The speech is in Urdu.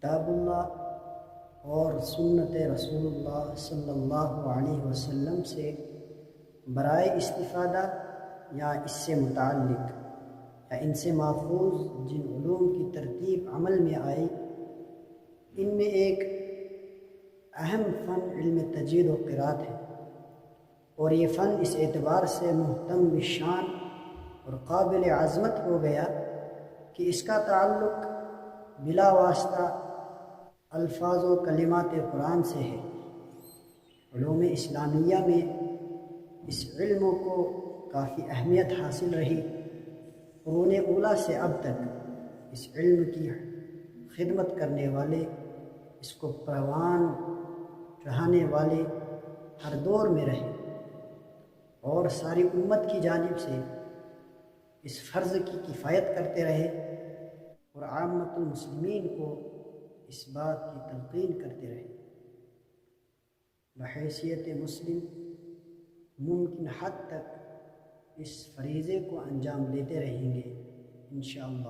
کتاب اللہ اور سنت رسول اللہ صلی اللہ علیہ وسلم سے برائے استفادہ یا اس سے متعلق یا ان سے محفوظ جن علوم کی ترتیب عمل میں آئی، ان میں ایک اہم فن علم تجوید و قراءت ہے، اور یہ فن اس اعتبار سے مہتم بالشان اور قابل عظمت ہو گیا کہ اس کا تعلق بلا واسطہ الفاظ و کلمات قرآن سے ہے۔ علوم اسلامیہ میں اس علم کو کافی اہمیت حاصل رہی۔ قرون اولیٰ سے اب تک اس علم کی خدمت کرنے والے، اس کو پروان چڑھانے والے ہر دور میں رہے، اور ساری امت کی جانب سے اس فرض کی کفایت کرتے رہے، اور عامت المسلمین کو اس بات کی تلقین کرتے رہے۔ بحیثیت مسلم ممکن حد تک اس فریضے کو انجام دیتے رہیں گے انشاءاللہ۔